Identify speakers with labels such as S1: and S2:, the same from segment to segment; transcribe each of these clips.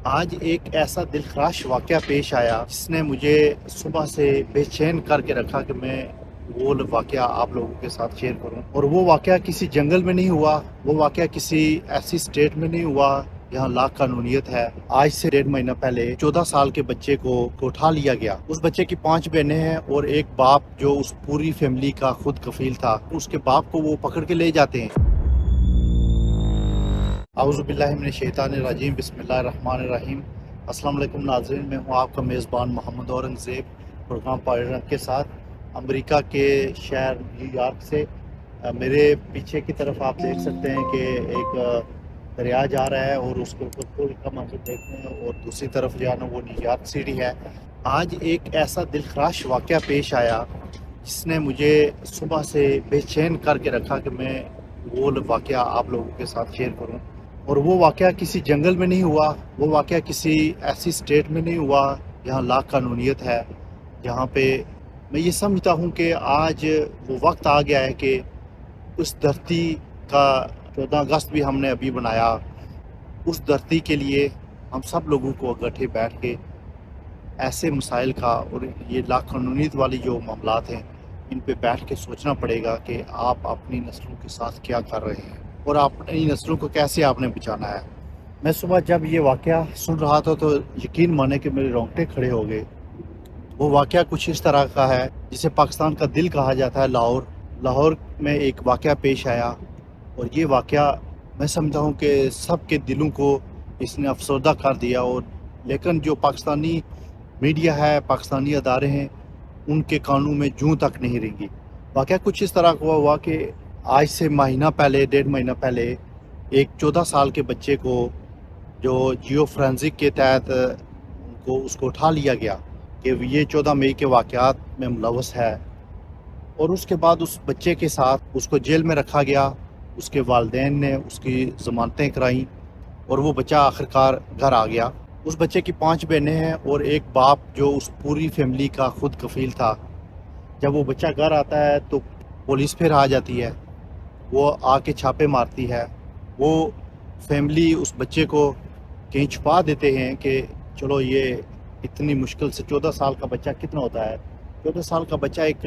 S1: آج ایک ایسا دلخراش واقعہ پیش آیا جس نے مجھے صبح سے بے چین کر کے رکھا کہ میں وہ واقعہ آپ لوگوں کے ساتھ شیئر کروں۔ اور وہ واقعہ کسی جنگل میں نہیں ہوا، وہ واقعہ کسی ایسی اسٹیٹ میں نہیں ہوا یہاں لا قانونیت ہے۔ آج سے 1.5 مہینہ پہلے 14 سال کے بچے کو اٹھا لیا گیا۔ اس بچے کی 5 بہنیں ہیں اور ایک باپ جو اس پوری فیملی کا خود کفیل تھا، اس کے باپ کو وہ پکڑ کے لے جاتے ہیں۔ اعوذ باللہ من الشیطان الرجیم، بسم اللہ الرحمن الرحیم۔ السلام علیکم ناظرین، میں ہوں آپ کا میزبان محمد اورنگزیب، پروگرام پارٹنر کے ساتھ امریکہ کے شہر نیو یارک سے۔ میرے پیچھے کی طرف آپ دیکھ سکتے ہیں کہ ایک دریا جا رہا ہے اور اس کے اوپر پل کا منظر دیکھتے ہیں، اور دوسری طرف جو ہے نا وہ نیو یارک سٹی ہے۔ آج ایک ایسا دلخراش واقعہ پیش آیا جس نے مجھے صبح سے بے چین کر کے رکھا کہ میں وہ واقعہ آپ لوگوں کے ساتھ شیئر کروں۔ اور وہ واقعہ کسی جنگل میں نہیں ہوا، وہ واقعہ کسی ایسی اسٹیٹ میں نہیں ہوا جہاں لا قانونیت ہے، جہاں پہ میں یہ سمجھتا ہوں کہ آج وہ وقت آ گیا ہے کہ اس دھرتی کا 14 اگست بھی ہم نے ابھی بنایا، اس دھرتی کے لیے ہم سب لوگوں کو اکٹھے بیٹھ کے ایسے مسائل کا اور یہ لا قانونیت والی جو معاملات ہیں ان پہ بیٹھ کے سوچنا پڑے گا کہ آپ اپنی نسلوں کے ساتھ کیا کر رہے ہیں اور اپنی نسلوں کو کیسے آپ نے بچانا ہے۔ میں صبح جب یہ واقعہ سن رہا تھا تو یقین مانے کہ میرے رونگٹے کھڑے ہو گئے۔ وہ واقعہ کچھ اس طرح کا ہے جسے پاکستان کا دل کہا جاتا ہے، لاہور میں ایک واقعہ پیش آیا، اور یہ واقعہ میں سمجھتا ہوں کہ سب کے دلوں کو اس نے افسردہ کر دیا۔ اور لیکن جو پاکستانی میڈیا ہے، پاکستانی ادارے ہیں، ان کے کانوں میں جوں تک نہیں رنگی۔ واقعہ کچھ اس طرح کا ہوا کہ آج سے 1.5 مہینہ پہلے ایک 14 سال کے بچے کو جو جیو فرینزک کے تحت اس کو اٹھا لیا گیا کہ یہ 14 مئی کے واقعات میں ملوث ہے، اور اس کے بعد اس بچے کے ساتھ اس کو جیل میں رکھا گیا۔ اس کے والدین نے اس کی ضمانتیں کرائیں اور وہ بچہ آخرکار گھر آ گیا۔ اس بچے کی 5 بہنیں ہیں اور ایک باپ جو اس پوری فیملی کا خود کفیل تھا۔ جب وہ بچہ گھر آتا ہے تو پولیس پھر آ جاتی ہے، وہ آ کے چھاپے مارتی ہے۔ وہ فیملی اس بچے کو کہیں چھپا دیتے ہیں کہ چلو یہ اتنی مشکل سے 14 سال کا بچہ کتنا ہوتا ہے، 14 سال کا بچہ ایک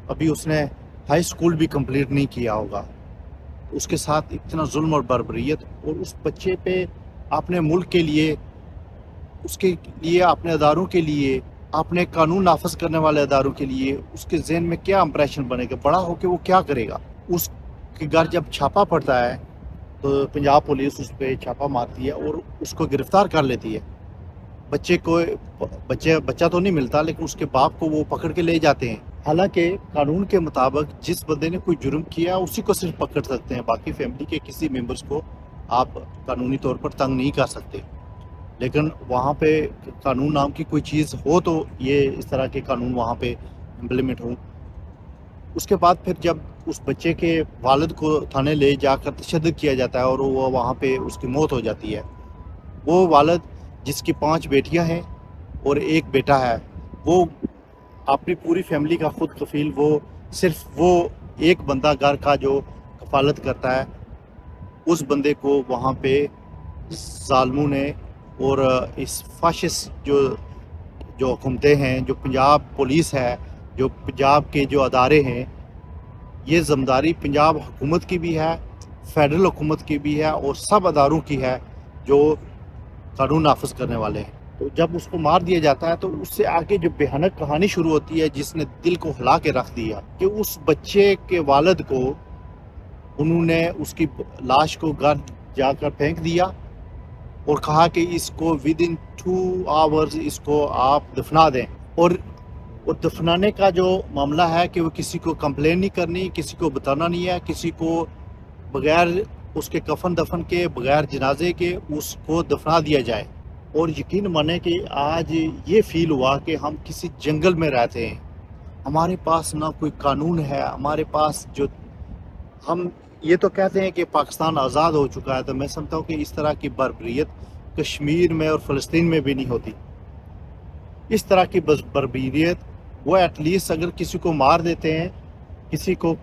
S1: ابھی اس نے ہائی اسکول بھی کمپلیٹ نہیں کیا ہوگا، اس کے ساتھ اتنا ظلم اور بربریت، اور اس بچے پہ اپنے ملک کے لیے، اس کے لیے، اپنے اداروں کے لیے، اپنے قانون نافذ کرنے والے اداروں کے لیے اس کے ذہن میں کیا امپریشن بنے گا، بڑا ہو کے وہ کیا کرے گا۔ اس کے گھر جب چھاپا پڑتا ہے تو پنجاب پولیس اس پہ چھاپا مارتی ہے اور اس کو گرفتار کر لیتی ہے۔ بچہ تو نہیں ملتا، لیکن اس کے باپ کو وہ پکڑ کے لے جاتے ہیں۔ حالانکہ قانون کے مطابق جس بندے نے کوئی جرم کیا اسی کو صرف پکڑ سکتے ہیں، باقی فیملی کے کسی ممبرز کو آپ قانونی طور پر تنگ نہیں کر سکتے۔ لیکن وہاں پہ قانون نام کی کوئی چیز ہو تو یہ اس طرح کے قانون وہاں پہ امپلیمنٹ ہوں۔ اس کے بعد پھر جب اس بچے کے والد کو تھانے لے جا کر تشدد کیا جاتا ہے اور وہ وہاں پہ اس کی موت ہو جاتی ہے۔ وہ والد جس کی 5 بیٹیاں ہیں اور ایک بیٹا ہے، وہ اپنی پوری فیملی کا خود کفیل، وہ صرف وہ ایک بندہ گھر کا جو کفالت کرتا ہے، اس بندے کو وہاں پہ ظالموں نے اور اس فاشسٹ جو حکومتیں ہیں، جو پنجاب پولیس ہے، جو پنجاب کے جو ادارے ہیں، یہ ذمہ داری پنجاب حکومت کی بھی ہے، فیڈرل حکومت کی بھی ہے، اور سب اداروں کی ہے جو قانون نافذ کرنے والے ہیں۔ تو جب اس کو مار دیا جاتا ہے تو اس سے آگے جو بھیانک کہانی شروع ہوتی ہے جس نے دل کو ہلا کے رکھ دیا، کہ اس بچے کے والد کو انہوں نے اس کی لاش کو گھر جا کر پھینک دیا اور کہا کہ اس کو ودن 2 آورز اس کو آپ دفنا دیں۔ اور دفنانے کا جو معاملہ ہے کہ وہ کسی کو کمپلین نہیں کرنی، کسی کو بتانا نہیں ہے، کسی کو بغیر اس کے کفن دفن کے، بغیر جنازے کے اس کو دفنا دیا جائے۔ اور یقین مانے کہ آج یہ فیل ہوا کہ ہم کسی جنگل میں رہتے ہیں، ہمارے پاس نہ کوئی قانون ہے، ہمارے پاس جو ہم یہ تو کہتے ہیں کہ پاکستان آزاد ہو چکا ہے، تو میں سمجھتا ہوں کہ اس طرح کی بربریت کشمیر میں اور فلسطین میں بھی نہیں ہوتی۔ اس طرح کی بربریت وہ ایٹ لیسٹ اگر کسی کو مار دیتے ہیں، کسی کو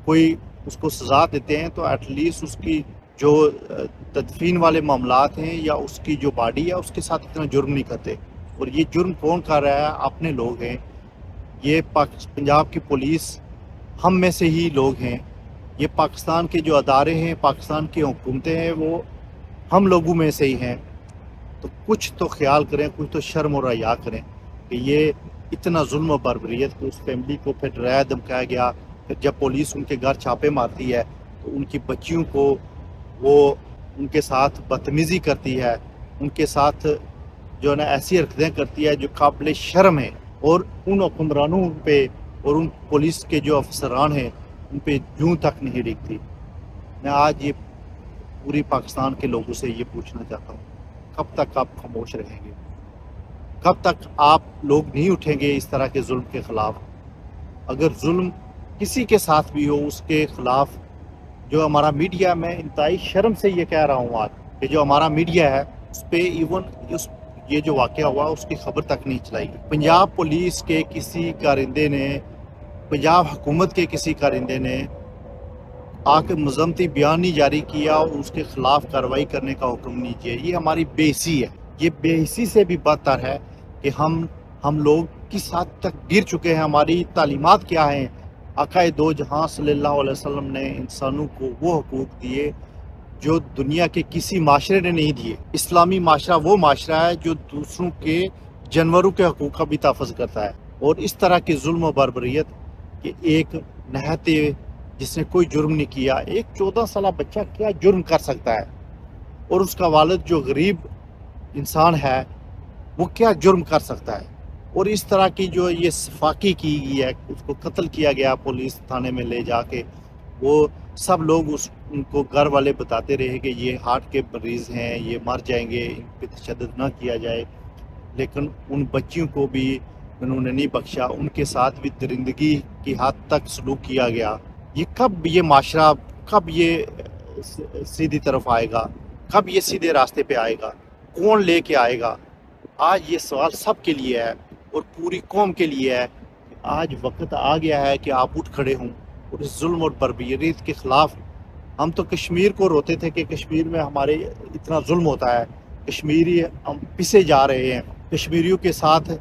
S1: کوئی اس کو سزا دیتے ہیں، تو ایٹ لیسٹ اس کی جو تدفین والے معاملات ہیں یا اس کی جو باڈی ہے اس کے ساتھ اتنا جرم نہیں کرتے. اور یہ جرم کون کر رہا ہے؟ اپنے لوگ ہیں. یہ پنجاب کی پولیس ہم میں سے ہی لوگ ہیں. یہ پاکستان کے جو ادارے ہیں، پاکستان کی حکومتیں ہیں، وہ ہم لوگوں میں سے ہی ہیں. تو کچھ تو خیال کریں، کچھ تو شرم اور حیا کریں کہ یہ اتنا ظلم و بربریت کہ اس فیملی کو پھر ڈرایا دھمکایا گیا. پھر جب پولیس ان کے گھر چھاپے مارتی ہے تو ان کی بچیوں کو وہ ان کے ساتھ بدتمیزی کرتی ہے، ان کے ساتھ جو ہے نا ایسی حرکتیں کرتی ہے جو قابل شرم ہیں. اور ان حکمرانوں پہ اور ان پولیس کے جو افسران ہیں ان پہ جوں تک نہیں ڈگتی. میں آج یہ پوری پاکستان کے لوگوں سے یہ پوچھنا چاہتا ہوں، کب تک آپ خاموش رہیں گے؟ کب تک آپ لوگ نہیں اٹھیں گے اس طرح کے ظلم کے خلاف؟ اگر ظلم کسی کے ساتھ بھی ہو اس کے خلاف جو ہمارا میڈیا، میں انتہائی شرم سے یہ کہہ رہا ہوں آج کہ جو ہمارا میڈیا ہے اس پہ ایون یہ جو واقعہ ہوا اس کی خبر تک نہیں چلائی گئی. پنجاب پولیس کے کسی کارندے نے، پنجاب حکومت کے کسی کارندے نے آ کے مذمتی بیان نہیں جاری کیا اور اس کے خلاف کارروائی کرنے کا حکم نہیں کیا. یہ ہماری بے حسی ہے. یہ بے حسی سے بھی بدتر ہے کہ ہم لوگ کس حد تک گر چکے ہیں. ہماری تعلیمات کیا ہیں؟ آقا دو جہاں صلی اللہ علیہ وسلم نے انسانوں کو وہ حقوق دیے جو دنیا کے کسی معاشرے نے نہیں دیے. اسلامی معاشرہ وہ معاشرہ ہے جو دوسروں کے جانوروں کے حقوق کا بھی تحفظ کرتا ہے. اور اس طرح کی ظلم و بربریت کہ ایک نہایت جس نے کوئی جرم نہیں کیا، ایک 14 سالہ بچہ کیا جرم کر سکتا ہے؟ اور اس کا والد جو غریب انسان ہے وہ کیا جرم کر سکتا ہے؟ اور اس طرح کی جو یہ صفاقی کی گئی ہے، اس کو قتل کیا گیا پولیس تھانے میں لے جا کے. وہ سب لوگ ان کو گھر والے بتاتے رہے کہ یہ ہارٹ کے مریض ہیں، یہ مر جائیں گے، ان پہ تشدد نہ کیا جائے. لیکن ان بچیوں کو بھی انہوں نے نہیں بخشا. ان کے ساتھ بھی درندگی کی حد تک سلوک کیا گیا. یہ کب یہ معاشرہ، کب یہ سیدھی طرف آئے گا؟ کب یہ سیدھے راستے پہ آئے گا؟ کون لے کے آئے گا؟ آج یہ سوال سب کے لیے ہے اور پوری قوم کے لیے ہے. آج وقت آ گیا ہے کہ آپ اٹھ کھڑے ہوں اور اس ظلم اور بربریت کے خلاف. ہم تو کشمیر کو روتے تھے کہ کشمیر میں ہمارے اتنا ظلم ہوتا ہے، کشمیری ہم پسے جا رہے ہیں، کشمیریوں کے ساتھ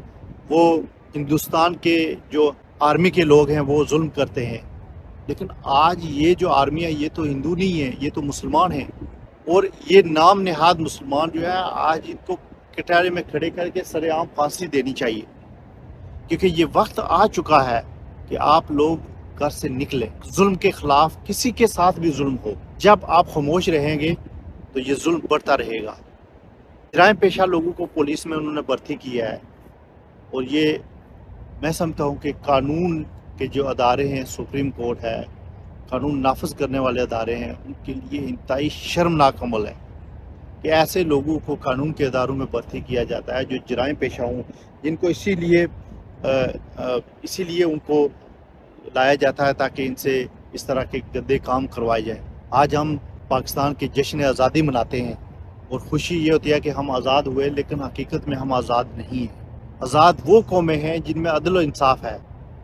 S1: وہ ہندوستان کے جو آرمی کے لوگ ہیں وہ ظلم کرتے ہیں. لیکن آج یہ جو آرمی ہے یہ تو ہندو نہیں ہے، یہ تو مسلمان ہیں. اور یہ نام نہاد مسلمان جو ہے آج ان کو کٹارے میں کھڑے کر کے سر عام پھانسی دینی چاہیے. کیونکہ یہ وقت آ چکا ہے کہ آپ لوگ گھر سے نکلیں. ظلم کے خلاف کسی کے ساتھ بھی ظلم ہو، جب آپ خاموش رہیں گے تو یہ ظلم بڑھتا رہے گا. جرائم پیشہ لوگوں کو پولیس میں انہوں نے بھرتی کیا ہے. اور یہ میں سمجھتا ہوں کہ قانون کے جو ادارے ہیں، سپریم کورٹ ہے، قانون نافذ کرنے والے ادارے ہیں، ان کے لیے انتہائی شرمناک عمل ہے کہ ایسے لوگوں کو قانون کے اداروں میں بھرتی کیا جاتا ہے جو جرائم پیشہ ہوں، جن کو اسی لیے ان کو لایا جاتا ہے تاکہ ان سے اس طرح کے گندے کام کروائے جائیں. آج ہم پاکستان کے جشن آزادی مناتے ہیں اور خوشی یہ ہوتی ہے کہ ہم آزاد ہوئے، لیکن حقیقت میں ہم آزاد نہیں ہیں. آزاد وہ قومیں ہیں جن میں عدل و انصاف ہے.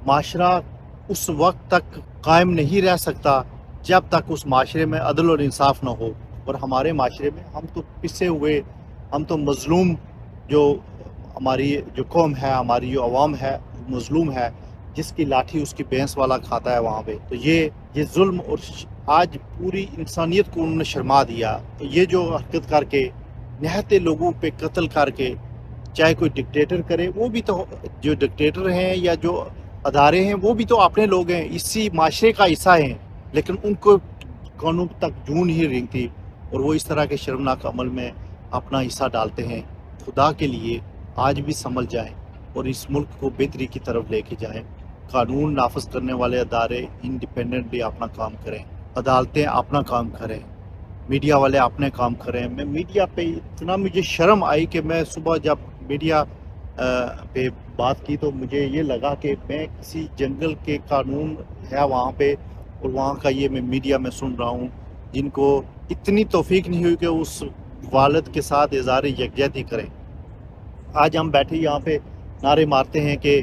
S1: معاشرہ اس وقت تک قائم نہیں رہ سکتا جب تک اس معاشرے میں عدل اور انصاف نہ ہو. اور ہمارے معاشرے میں ہم تو پسے ہوئے، ہم تو مظلوم، جو ہماری جو قوم ہے، ہماری جو عوام ہے مظلوم ہے، جس کی لاٹھی اس کی بھینس والا کھاتا ہے وہاں پہ. تو یہ ظلم اور آج پوری انسانیت کو انہوں نے شرما دیا. یہ جو حرکت کر کے نہایت لوگوں پہ قتل کر کے، چاہے کوئی ڈکٹیٹر کرے، وہ بھی تو جو ڈکٹیٹر ہیں یا جو ادارے ہیں وہ بھی تو اپنے لوگ ہیں، اسی معاشرے کا حصہ ہیں، لیکن ان کو قانون تک جوں نہیں رینگتی اور وہ اس طرح کے شرمناک عمل میں اپنا حصہ ڈالتے ہیں. خدا کے لیے آج بھی سنبھل جائیں اور اس ملک کو بہتری کی طرف لے کے جائیں. قانون نافذ کرنے والے ادارے انڈیپینڈنٹلی اپنا کام کریں، عدالتیں اپنا کام کریں، میڈیا والے اپنے کام کریں. میں میڈیا پہ اتنا مجھے شرم آئی کہ میں صبح جب میڈیا پہ بات کی تو مجھے یہ لگا کہ میں کسی جنگل کے قانون ہے وہاں پہ، اور وہاں کا یہ میں میڈیا میں سن رہا ہوں جن کو اتنی توفیق نہیں ہوئی کہ اس والد کے ساتھ اظہار یکجہتی کریں. آج ہم بیٹھے یہاں پہ نعرے مارتے ہیں کہ